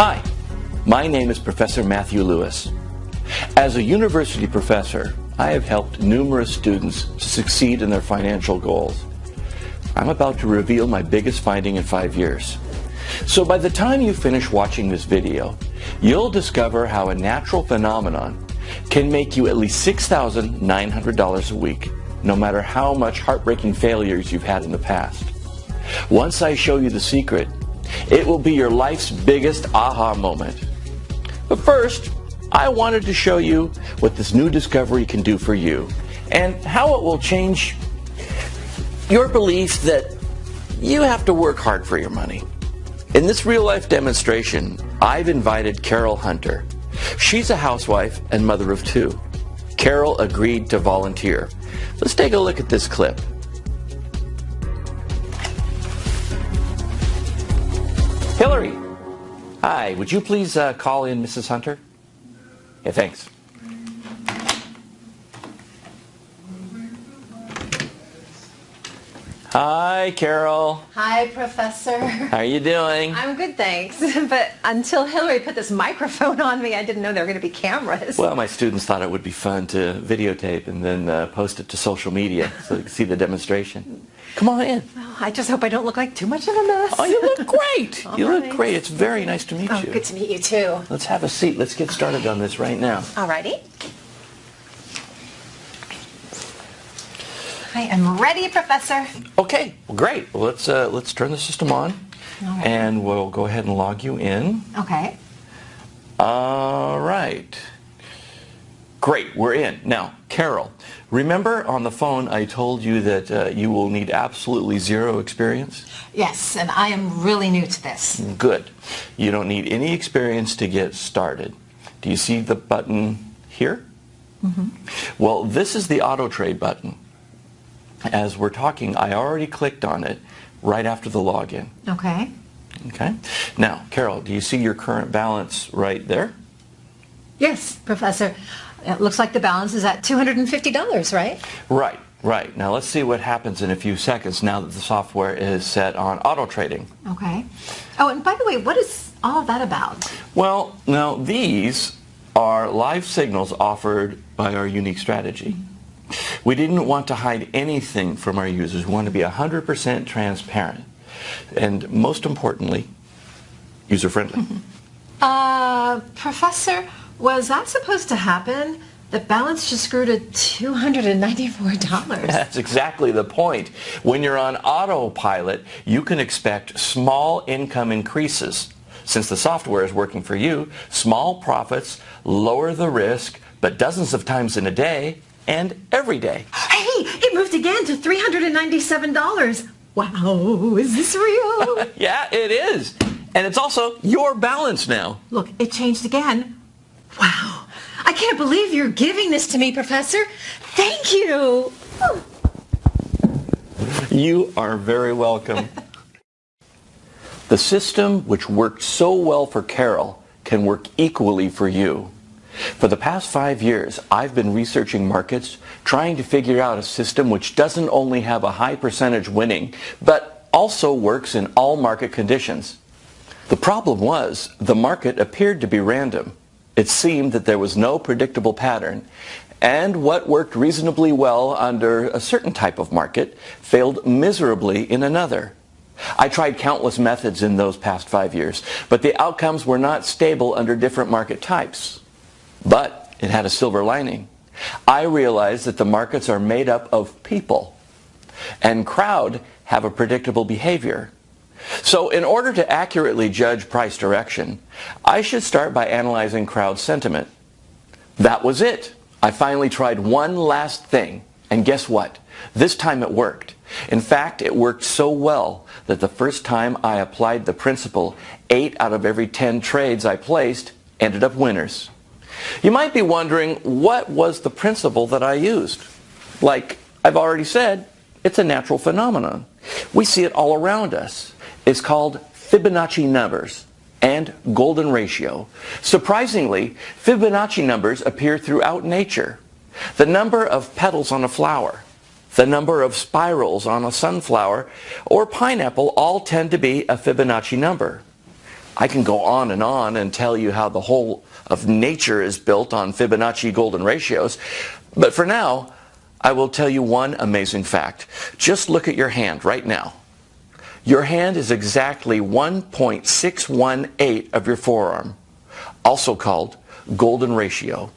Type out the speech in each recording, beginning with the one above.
Hi, my name is Professor Matthew Lewis. As a university professor, I have helped numerous students to succeed in their financial goals. I'm about to reveal my biggest finding in 5 years. So by the time you finish watching this video, you'll discover how a natural phenomenon can make you at least $6,900 a week, no matter how much heartbreaking failures you've had in the past. Once I show you the secret, it will be your life's biggest aha moment. But first, I wanted to show you what this new discovery can do for you and how it will change your belief that you have to work hard for your money. In this real-life demonstration, I've invited Carol Hunter. She's a housewife and mother of 2. Carol agreed to volunteer. Let's take a look at this clip. Hillary, hi, would you please call in Mrs. Hunter? Yeah, thanks. Hi, Carol. Hi, Professor. How are you doing? I'm good, thanks. But until Hillary put this microphone on me, I didn't know there were going to be cameras. Well, my students thought it would be fun to videotape and then post it to social media so they can see the demonstration. Come on in. Well, I just hope I don't look like too much of a mess. Oh, you look great. You right. look great. It's very nice to meet you. Good to meet you, too. Let's have a seat. Let's get started on this right now. Alrighty. I am ready, Professor. Okay, well, great. Well, let's turn the system on, right. And we'll go ahead and log you in. Okay. All right. Great, we're in. Now, Carol, remember on the phone I told you that you will need absolutely zero experience? Yes, and I am really new to this. Good. You don't need any experience to get started. Do you see the button here? Mm-hmm. Well, this is the auto trade button. As we're talking, I already clicked on it right after the login. Okay. Okay. Now, Carol, do you see your current balance right there? Yes, Professor. It looks like the balance is at $250, right? Right. Now, let's see what happens in a few seconds now that the software is set on auto trading. Okay. Oh, and by the way, what is all of that about? Well, now these are live signals offered by our unique strategy. We didn't want to hide anything from our users. We want to be 100% transparent. And most importantly, user-friendly. Professor, was that supposed to happen? The balance just grew to $294. That's exactly the point. When you're on autopilot, you can expect small income increases. Since the software is working for you, small profits lower the risk, but dozens of times in a day, and every day. Hey, it moved again to $397. Wow, is this real? Yeah, it is. And it's also your balance now. Look, it changed again. Wow, I can't believe you're giving this to me, Professor. Thank you. You are very welcome. The system which worked so well for Carol can work equally for you. For the past 5 years, I've been researching markets, trying to figure out a system which doesn't only have a high percentage winning, but also works in all market conditions. The problem was, the market appeared to be random. It seemed that there was no predictable pattern, and what worked reasonably well under a certain type of market failed miserably in another. I tried countless methods in those past 5 years, but the outcomes were not stable under different market types. But it had a silver lining. I realized that the markets are made up of people, and crowd have a predictable behavior. So in order to accurately judge price direction, I should start by analyzing crowd sentiment. That was it. I finally tried one last thing, and guess what? This time it worked. In fact, it worked so well that the first time I applied the principle, 8 out of every 10 trades I placed ended up winners. You might be wondering, what was the principle that I used? Like I've already said, it's a natural phenomenon. We see it all around us. It's called Fibonacci numbers and golden ratio. Surprisingly, Fibonacci numbers appear throughout nature. The number of petals on a flower, the number of spirals on a sunflower, or pineapple all tend to be a Fibonacci number. I can go on and tell you how the whole of nature is built on Fibonacci golden ratios, but for now, I will tell you one amazing fact. Just look at your hand right now. Your hand is exactly 1.618 of your forearm, also called golden ratio.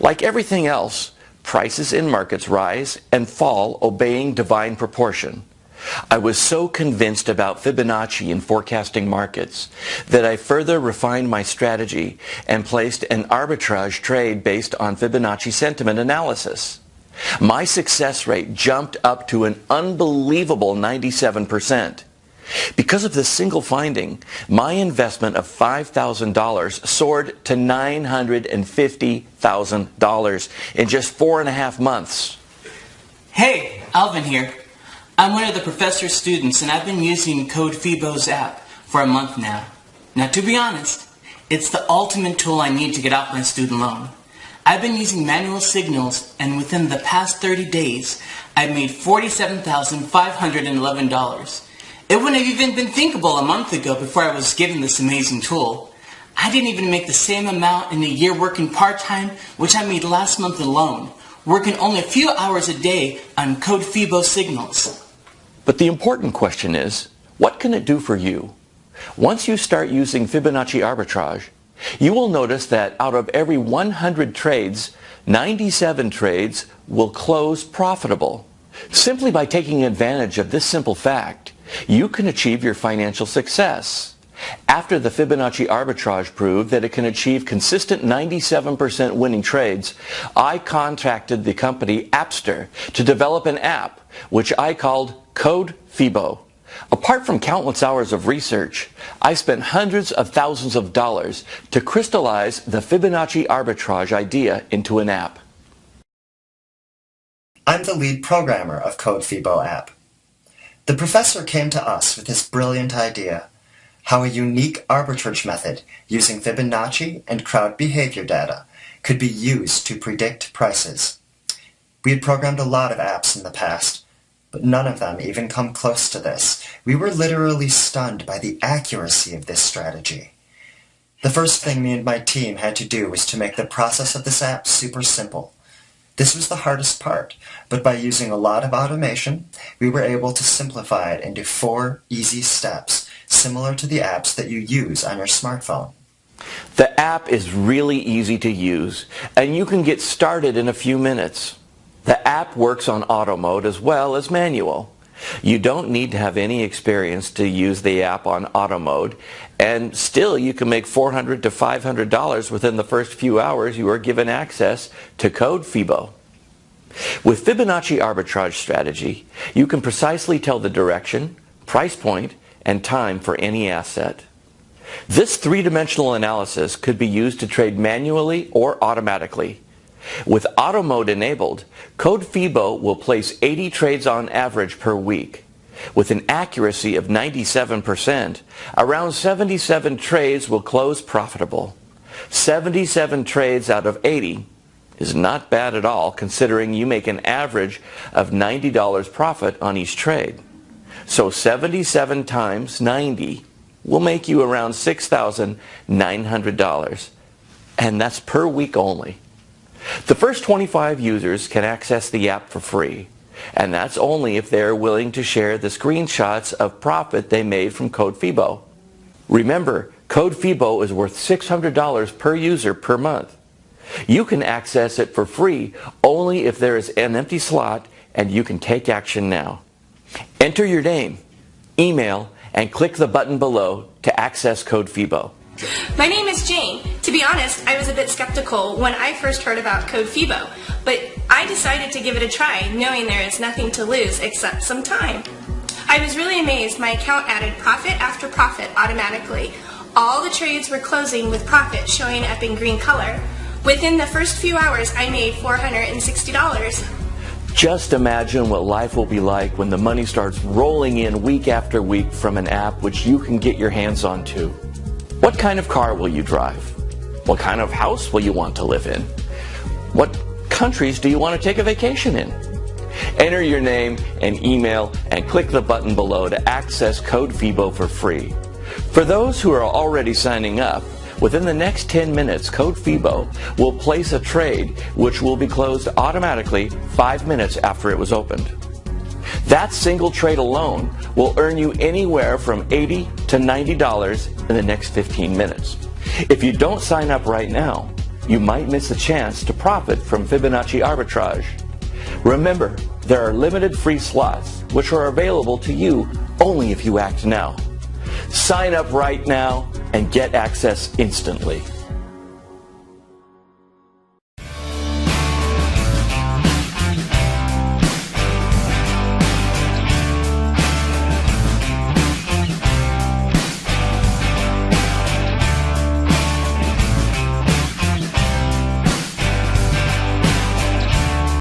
Like everything else, prices in markets rise and fall obeying divine proportion. I was so convinced about Fibonacci in forecasting markets that I further refined my strategy and placed an arbitrage trade based on Fibonacci sentiment analysis. My success rate jumped up to an unbelievable 97%. Because of this single finding, my investment of $5,000 soared to $950,000 in just 4.5 months. Hey, Alvin here. I'm one of the professor's students, and I've been using Code Fibo's app for a month now. Now, to be honest, it's the ultimate tool I need to get off my student loan. I've been using manual signals, and within the past 30 days, I've made $47,511. It wouldn't have even been thinkable a month ago before I was given this amazing tool. I didn't even make the same amount in a year working part-time, which I made last month alone, working only a few hours a day on Code Fibo signals. But the important question is, what can it do for you? Once you start using Fibonacci arbitrage, you will notice that out of every 100 trades, 97 trades will close profitable. Simply by taking advantage of this simple fact, you can achieve your financial success. After the Fibonacci arbitrage proved that it can achieve consistent 97% winning trades, I contacted the company Appster to develop an app, which I called Code Fibo. Apart from countless hours of research, I spent hundreds of thousands of dollars to crystallize the Fibonacci arbitrage idea into an app. I'm the lead programmer of Code Fibo app. The professor came to us with this brilliant idea, how a unique arbitrage method using Fibonacci and crowd behavior data could be used to predict prices. We had programmed a lot of apps in the past, but none of them even come close to this. We were literally stunned by the accuracy of this strategy. The first thing me and my team had to do was to make the process of this app super simple. This was the hardest part, but by using a lot of automation, we were able to simplify it into 4 easy steps, similar to the apps that you use on your smartphone. The app is really easy to use, and you can get started in a few minutes. The app works on auto mode as well as manual. You don't need to have any experience to use the app on auto mode, and still you can make $400 to $500 within the first few hours you are given access to Code Fibo. With Fibonacci arbitrage strategy, you can precisely tell the direction, price point, and time for any asset. This three-dimensional analysis could be used to trade manually or automatically. With auto mode enabled, Code Fibo will place 80 trades on average per week. With an accuracy of 97%, around 77 trades will close profitable. 77 trades out of 80 is not bad at all, considering you make an average of $90 profit on each trade. So 77 times 90 will make you around $6,900, and that's per week only. The first 25 users can access the app for free, and that's only if they are willing to share the screenshots of profit they made from Code Fibo. Remember, Code Fibo is worth $600 per user per month. You can access it for free only if there is an empty slot and you can take action now. Enter your name, email, and click the button below to access Code Fibo. My name is Jane. To be honest, I was a bit skeptical when I first heard about Code Fibo, but I decided to give it a try, knowing there is nothing to lose except some time. I was really amazed. My account added profit after profit automatically. All the trades were closing with profit showing up in green color. Within the first few hours, I made $460. Just imagine what life will be like when the money starts rolling in week after week from an app which you can get your hands on too. What kind of car will you drive? What kind of house will you want to live in? What countries do you want to take a vacation in? Enter your name and email and click the button below to access Code Fibo for free. For those who are already signing up, within the next 10 minutes, Code FIBO will place a trade which will be closed automatically 5 minutes after it was opened. That single trade alone will earn you anywhere from $80 to $90 in the next 15 minutes. If you don't sign up right now, you might miss a chance to profit from Fibonacci arbitrage. Remember, there are limited free slots which are available to you only if you act now. Sign up right now and get access instantly.